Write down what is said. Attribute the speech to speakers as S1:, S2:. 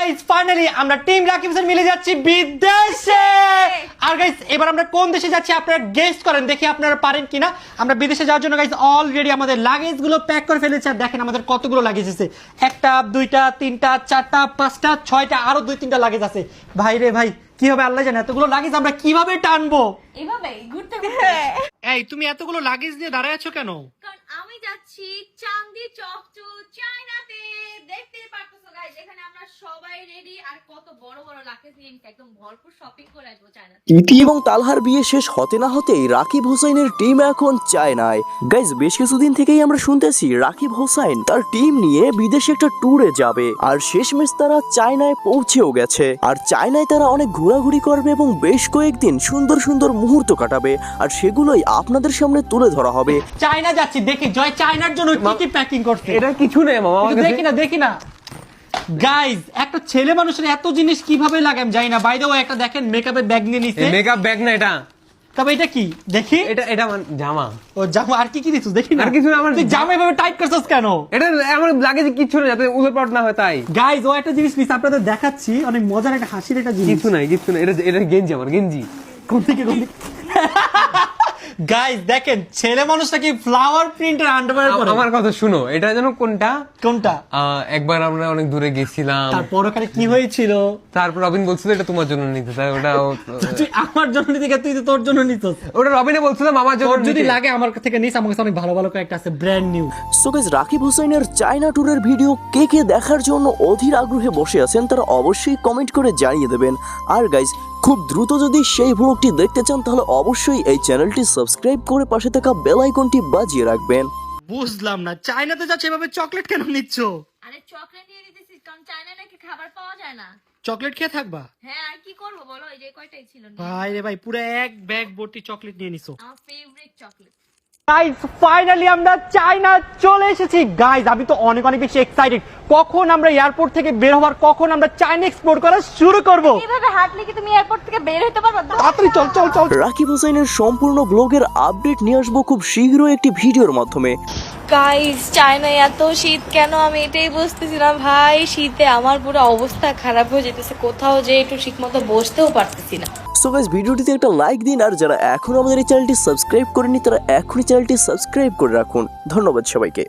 S1: Guys finally আমরা team Rakib Hossain মিলে যাচ্ছি বিদেশে। আর গাইস এবার আমরা কোন দেশে যাচ্ছি আপনারা গেস করেন, দেখি আপনারা পারেন কিনা। আমরা বিদেশে যাওয়ার জন্য গাইস অলরেডি আমাদের লাগেজ গুলো প্যাক করে ফেলেছি। আর দেখেন আমাদের কতগুলো লাগেজ আছে, একটা দুইটা তিনটা চারটা পাঁচটা ছয়টা, আরো দুই তিনটা লাগেজ আছে। ভাই রে ভাই, কি হবে আল্লাহ জানে, এতগুলো লাগেজ আমরা কিভাবে টানবো।
S2: এভাবে ঘুরতে ঘুরতে।
S1: এই তুমি এতগুলো লাগেজ নিয়ে দাঁড়ায় আছো কেন?
S2: কারণ আমি যাচ্ছি চাঁদনি চক টু চায়নাতে। দেখতে পারতেছো গাইস, এখানে আমরা সবাই রেডি। আর কত বড় বড় লাগেজ নিয়ে একদম ভরপুর শপিং করে আসবো চায়নাতে।
S3: ইতি এবং তালহার বিয়ে শেষ হতে না হতেই রাকিব হোসাইনের টিম এখন চায়নায়। গাইজ বেশ কিছুদিন থেকেই আমরা শুনতেছি রাকিব হোসাইন তার টিম নিয়ে বিদেশে একটা ট্যুরে যাবে। আর শেষমেশ তারা চায়নায় পৌঁছেও গেছে। আর চায়নায় তারা অনেক ঘোরাঘুরি করবে এবং বেশ কয়েকদিন সুন্দর সুন্দর মুহূর্ত কাটাবে। আর সেগুলোই আপনাদের সামনে তুলে ধরা হবে।
S1: চায়না যাচ্ছি, দেখি জয় চায়নার জন্য কি কি প্যাকিং করছে।
S4: এটা কিছু নেই মামা, আমার কাছে।
S1: দেখি না গাইজ, একটা ছেলে মানুষের এত জিনিস কিভাবে লাগে আমি জানি না। বাই দ্য ওয়ে একটা দেখেন মেকআপের ব্যাগ নিয়ে নিছে।
S4: মেকআপ ব্যাগ না এটা।
S1: তবে এটা কি দেখি?
S4: এটা জামা।
S1: ও জামা, আর কি কি দিছিস দেখি না।
S4: আর কিছু না, আমার
S1: তুই জামা এভাবে টাইট করছস কেন?
S4: এটা আমার লাগেজে কিছু নেই, যাতে উলটপালট না হয় তাই।
S1: গাইজ ও একটা জিনিস নিছে, আপনাদের দেখাচ্ছি, অনেক মজার একটা হাসির একটা জিনিস।
S4: কিছু নাই। এটা গেঞ্জি, আমার গেঞ্জি।
S1: কোন থেকে গাইজ দেখেন ছেলে মানুষটা কি ফ্লাওয়ার প্রিন্টের আন্ডারওয়্যার পরে।
S4: আমার কথা শুনো, এটা যেন কোনটা? একবার আমরা অনেক দূরে গেছিলাম,
S1: তারপর ওখানে কি হয়েছিল?
S4: তারপর রবিন বলছিল এটা তোমার জন্য নিতে, তাই ওটা
S1: তুই আমার জন্য নিতে গিয়ে তুই তো তোর জন্য নিতস।
S4: ওটা রবিনে বলছিল আমার জন্য
S1: তোর যদি
S4: নিতে।
S1: লাগে আমার থেকে নিস, আমার কাছে অনেক ভালো ভালো কয়েকটা আছে brand new.
S3: So guys Rakib হোসাইনের চায়না ট্যুরের ভিডিও কে কে দেখার জন্য অধীর আগ্রহে বসে আছেন তারা অবশ্যই কমেন্ট করে জানিয়ে দেবেন। আর গাইজ খুব দ্রুত যদি সেই ভ্লগটি দেখতে চান তাহলে অবশ্যই এই চ্যানেলটি সাবস্ক্রাইব করে পাশে থাকা বেল আইকনটি বাজিয়ে রাখবেন।
S1: বুঝলাম না, চায়নাতে যাচ্ছে এভাবে চকলেট কেন নিচ্ছ?
S2: আরে চকলেট নিয়ে নিতেছি, কারণ চায়নায় নাকি খাবার পাওয়া যায় না।
S1: চকলেট খেয়ে থাকবা?
S2: হ্যাঁ, আর কি করবো বলো, এই যে কয়টাই ছিল না।
S1: ভাই রে ভাই, পুরো এক ব্যাগ ভর্তি চকলেট নিয়ে নিছো।
S2: আমার ফেভারিট চকলেট।
S1: গাইস ফাইনালি আমরা চায়না চলে এসেছি। গাইস আমি তো অনেক বেশি এক্সাইটেড, কখন আমরা এয়ারপোর্ট থেকে বের হওয়ার, কখন আমরা চায়না এক্সপ্লোর করা শুরু করব।
S2: এইভাবে হাঁটলে কি তুমি এয়ারপোর্ট থেকে বের হতে পারবে?
S1: তাড়াতাড়ি চল।
S3: রাকিব হোসাইনের সম্পূর্ণ ব্লগের আপডেট নিয়ে আসবো খুব শীঘ্রই একটি ভিডিওর মাধ্যমে।
S5: গাইস চায়নায় এত শীত কেন, আমি এটাই বুঝতেছিলাম ভাই। শীতে আমার পুরো অবস্থা খারাপ হয়ে যেতেছে, কোথাও যে একটু ঠিক মতো বসতেও পারতেছি না।
S3: সো গাইস ভিডিওটিতে একটা লাইক দিন, আর যারা এখনো আমাদের এই চ্যানেলটি সাবস্ক্রাইব করেনি তারা এখনই চ্যানেলটি সাবস্ক্রাইব করে রাখুন। ধন্যবাদ সবাইকে।